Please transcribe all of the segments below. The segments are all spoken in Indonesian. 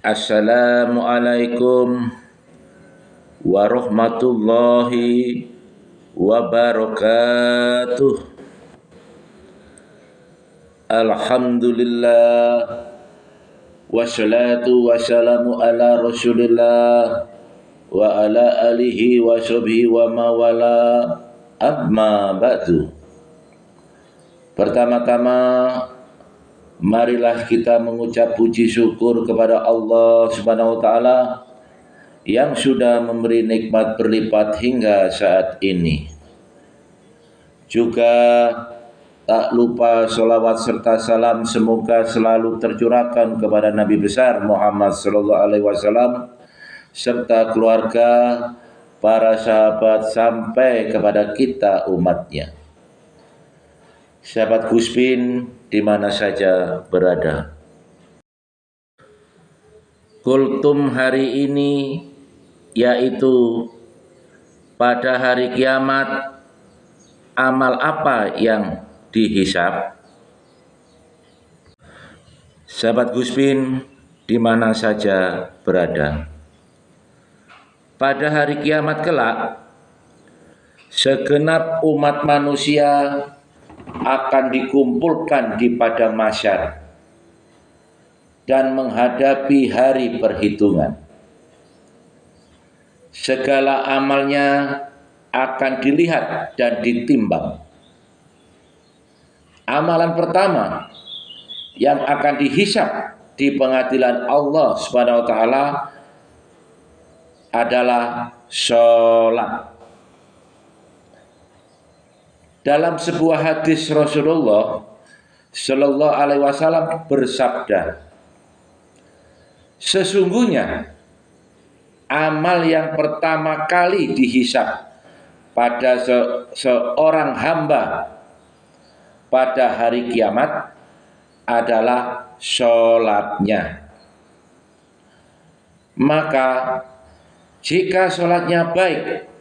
Assalamualaikum warahmatullahi wabarakatuh. Alhamdulillah wassalatu wassalamu ala Rasulillah wa ala alihi wa sahbihi wa mawala, amma ba'du. Pertama-tama marilah kita mengucap puji syukur kepada Allah Subhanahu wa taala yang sudah memberi nikmat berlipat hingga saat ini. Juga tak lupa sholawat serta salam semoga selalu tercurahkan kepada Nabi besar Muhammad sallallahu alaihi wasallam serta keluarga, para sahabat sampai kepada kita umatnya. Sahabat Guspin di mana saja berada. Kultum hari ini yaitu pada hari kiamat, amal apa yang dihisab? Sahabat Guspin di mana saja berada. Pada hari kiamat kelak, segenap umat manusia akan dikumpulkan di padang mahsyar dan menghadapi hari perhitungan. Segala amalnya akan dilihat dan ditimbang. Amalan pertama yang akan dihisab di pengadilan Allah Subhanahu wa taala adalah sholat. Dalam sebuah hadis Rasulullah Sallallahu Alaihi Wasallam bersabda, sesungguhnya amal yang pertama kali dihisab pada seorang hamba pada hari kiamat adalah sholatnya. Maka jika sholatnya baik,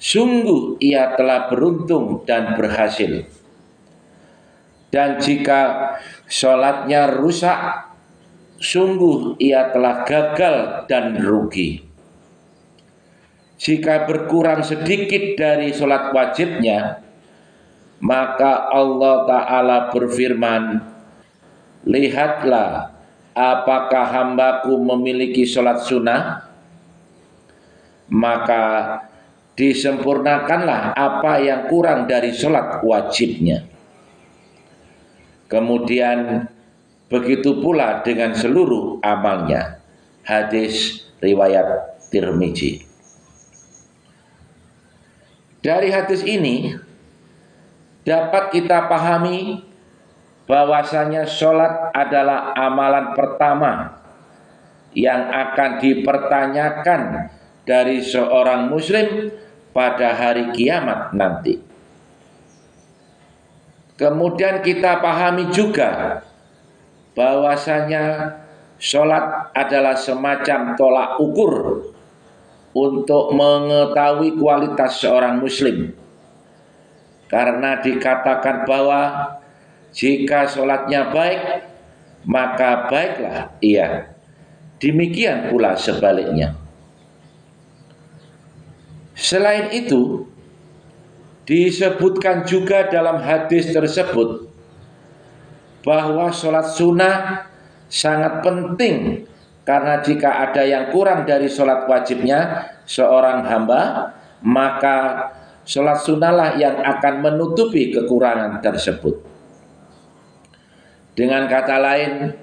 sungguh ia telah beruntung dan berhasil. Dan jika sholatnya rusak, sungguh ia telah gagal dan rugi. Jika berkurang sedikit dari sholat wajibnya, maka Allah Ta'ala berfirman, lihatlah apakah hambaku memiliki sholat sunnah, maka disempurnakanlah apa yang kurang dari sholat wajibnya. Kemudian begitu pula dengan seluruh amalnya. Hadis riwayat Tirmizi. Dari hadis ini dapat kita pahami bahwasanya sholat adalah amalan pertama yang akan dipertanyakan dari seorang muslim pada hari kiamat nanti. Kemudian kita pahami juga bahwasanya sholat adalah semacam tolak ukur untuk mengetahui kualitas seorang muslim. Karena dikatakan bahwa jika sholatnya baik, maka baiklah ia. Demikian pula sebaliknya. Selain itu, disebutkan juga dalam hadis tersebut bahwa sholat sunnah sangat penting, karena jika ada yang kurang dari sholat wajibnya seorang hamba, maka sholat sunnahlah yang akan menutupi kekurangan tersebut. Dengan kata lain,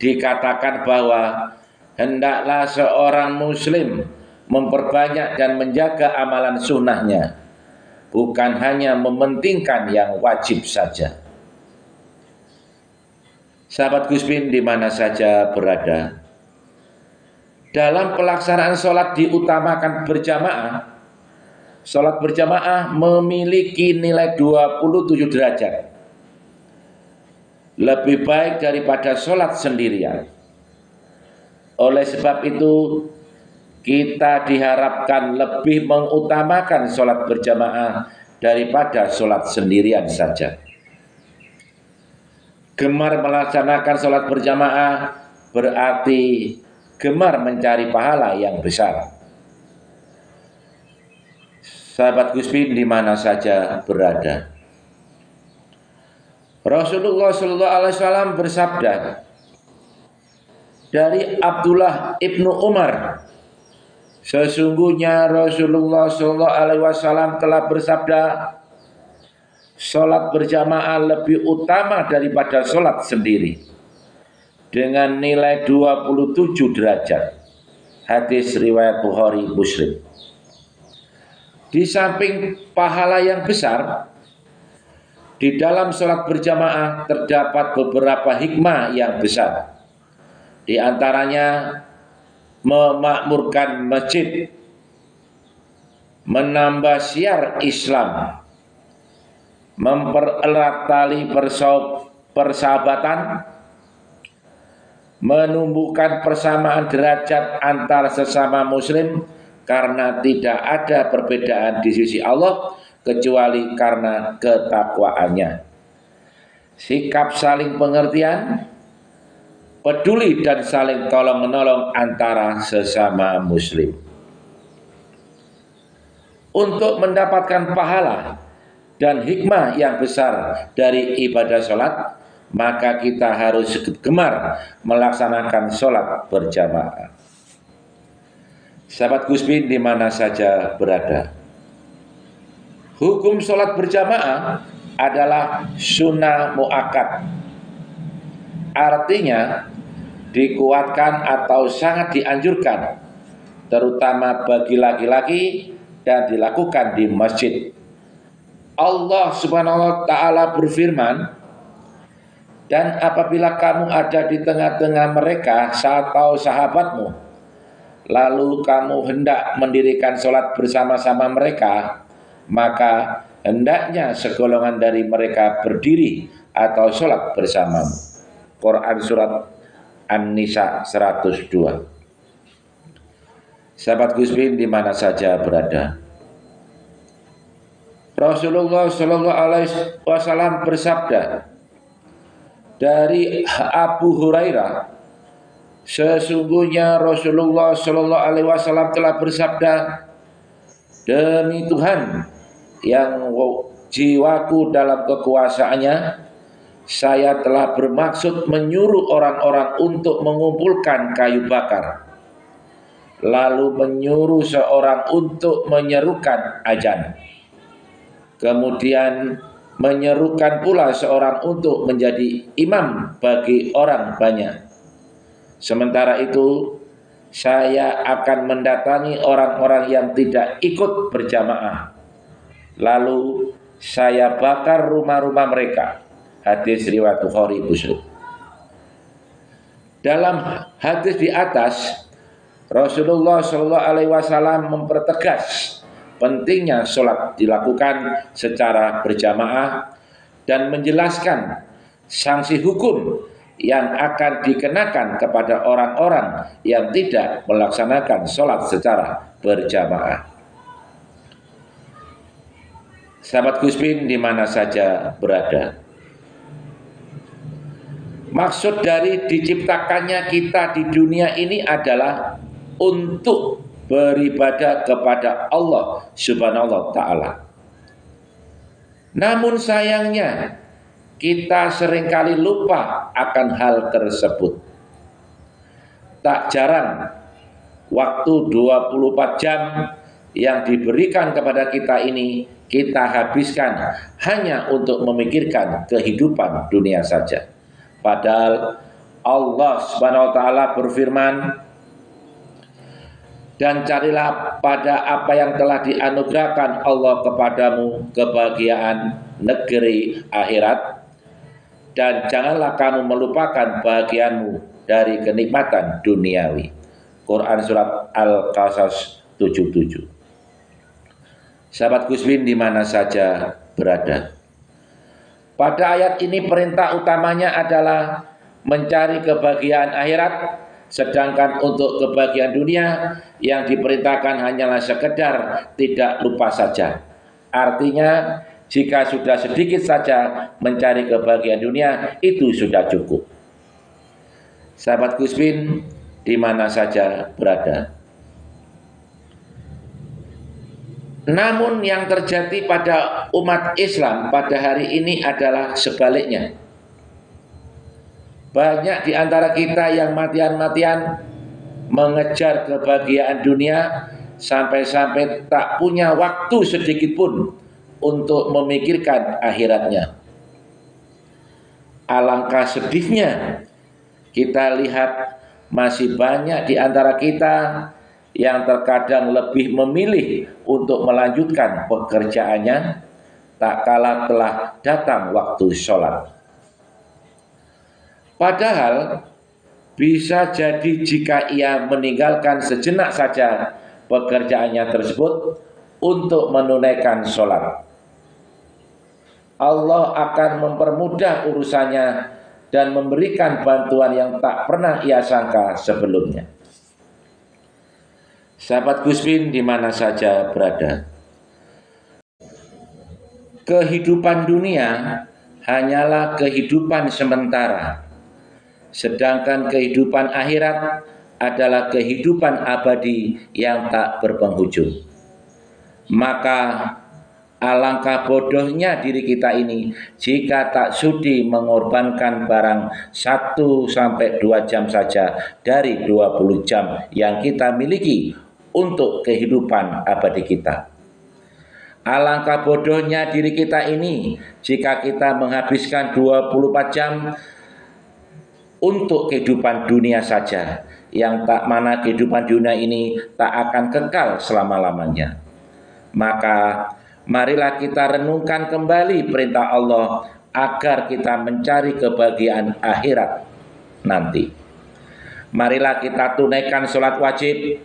dikatakan bahwa hendaklah seorang muslim memperbanyak dan menjaga amalan sunnahnya, bukan hanya mementingkan yang wajib saja. Sahabat Guspin di mana saja berada, dalam pelaksanaan sholat diutamakan berjamaah. Sholat berjamaah memiliki nilai 27 derajat, lebih baik daripada sholat sendirian. Oleh sebab itu, kita diharapkan lebih mengutamakan sholat berjamaah daripada sholat sendirian saja. Gemar melaksanakan sholat berjamaah berarti gemar mencari pahala yang besar. Sahabat Gusbin di mana saja berada, Rasulullah SAW bersabda dari Abdullah ibnu Umar, sesungguhnya Rasulullah SAW telah bersabda, sholat berjamaah lebih utama daripada sholat sendiri dengan nilai 27 derajat. Hadis riwayat Bukhari Muslim. Di samping pahala yang besar, di dalam sholat berjamaah terdapat beberapa hikmah yang besar. Di antaranya memakmurkan masjid, menambah syiar Islam, mempererat tali persahabatan, menumbuhkan persamaan derajat antar sesama muslim karena tidak ada perbedaan di sisi Allah kecuali karena ketakwaannya. Sikap saling pengertian, peduli dan saling tolong menolong antara sesama muslim. Untuk mendapatkan pahala dan hikmah yang besar dari ibadah sholat, maka kita harus gemar melaksanakan sholat berjamaah. Sahabat Gusbin di mana saja berada, hukum sholat berjamaah adalah sunnah muakkad. Artinya dikuatkan atau sangat dianjurkan, terutama bagi laki-laki, dan dilakukan di masjid. Allah Subhanahu wa Ta'ala berfirman, dan apabila kamu ada di tengah-tengah mereka atau sahabatmu, lalu kamu hendak mendirikan sholat bersama-sama mereka, maka hendaknya segolongan dari mereka berdiri atau sholat bersamamu. Quran Surat An-Nisa 102. Sahabat Gusbin di mana saja berada, Rasulullah SAW bersabda dari Abu Hurairah, sesungguhnya Rasulullah SAW telah bersabda, demi Tuhan yang jiwaku dalam kekuasaannya, saya telah bermaksud menyuruh orang-orang untuk mengumpulkan kayu bakar, lalu menyuruh seorang untuk menyerukan azan, kemudian menyerukan pula seorang untuk menjadi imam bagi orang banyak. Sementara itu, saya akan mendatangi orang-orang yang tidak ikut berjamaah, lalu saya bakar rumah-rumah mereka. Hadis riwayat Bukhari Muslim. Dalam hadis di atas, Rasulullah SAW mempertegas pentingnya sholat dilakukan secara berjamaah dan menjelaskan sanksi hukum yang akan dikenakan kepada orang-orang yang tidak melaksanakan sholat secara berjamaah. Sahabat Gusbin di mana saja berada, maksud dari diciptakannya kita di dunia ini adalah untuk beribadah kepada Allah Subhanahu wa Ta'ala. Namun sayangnya kita seringkali lupa akan hal tersebut. Tak jarang waktu 24 jam yang diberikan kepada kita ini kita habiskan hanya untuk memikirkan kehidupan dunia saja. Padahal Allah Subhanahu wa Ta'ala berfirman, dan carilah pada apa yang telah dianugerahkan Allah kepadamu kebahagiaan negeri akhirat, dan janganlah kamu melupakan bahagianmu dari kenikmatan duniawi. Quran Surat Al-Qasas 77. Sahabat Gusbin di mana saja berada, pada ayat ini perintah utamanya adalah mencari kebahagiaan akhirat, sedangkan untuk kebahagiaan dunia yang diperintahkan hanyalah sekedar tidak lupa saja. Artinya jika sudah sedikit saja mencari kebahagiaan dunia, itu sudah cukup. Sahabat Gusbin, di mana saja berada. Namun yang terjadi pada umat Islam pada hari ini adalah sebaliknya. Banyak di antara kita yang matian-matian mengejar kebahagiaan dunia sampai-sampai tak punya waktu sedikit pun untuk memikirkan akhiratnya. Alangkah sedihnya kita lihat masih banyak di antara kita yang terkadang lebih memilih untuk melanjutkan pekerjaannya tak kala telah datang waktu sholat. Padahal bisa jadi jika ia meninggalkan sejenak saja pekerjaannya tersebut untuk menunaikan sholat, Allah akan mempermudah urusannya dan memberikan bantuan yang tak pernah ia sangka sebelumnya. Sahabat Gusmin di mana saja berada, kehidupan dunia hanyalah kehidupan sementara, sedangkan kehidupan akhirat adalah kehidupan abadi yang tak berpenghujung. Maka alangkah bodohnya diri kita ini jika tak sudi mengorbankan barang 1-2 jam saja dari 20 jam yang kita miliki untuk kehidupan abadi kita. Alangkah bodohnya diri kita ini jika kita menghabiskan 24 jam untuk kehidupan dunia saja, yang tak mana kehidupan dunia ini tak akan kekal selama-lamanya. Maka marilah kita renungkan kembali perintah Allah agar kita mencari kebahagiaan akhirat nanti. Marilah kita tunaikan sholat wajib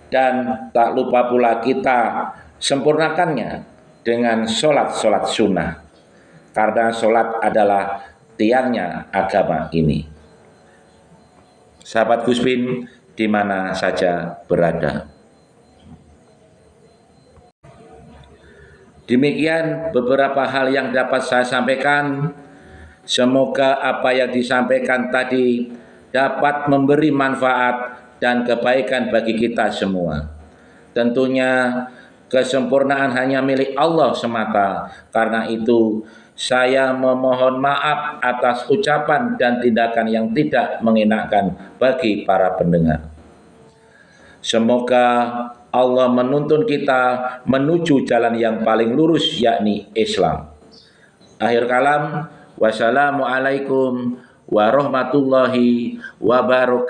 dan tak lupa pula kita sempurnakannya dengan sholat-sholat sunnah, karena sholat adalah tiangnya agama ini. Sahabat Gusmin di mana saja berada, demikian beberapa hal yang dapat saya sampaikan. Semoga apa yang disampaikan tadi dapat memberi manfaat dan kebaikan bagi kita semua. Tentunya kesempurnaan hanya milik Allah semata. Karena itu saya memohon maaf atas ucapan dan tindakan yang tidak mengenakan bagi para pendengar. Semoga Allah menuntun kita menuju jalan yang paling lurus, yakni Islam. Akhir kalam, wassalamualaikum warahmatullahi wabarakatuh.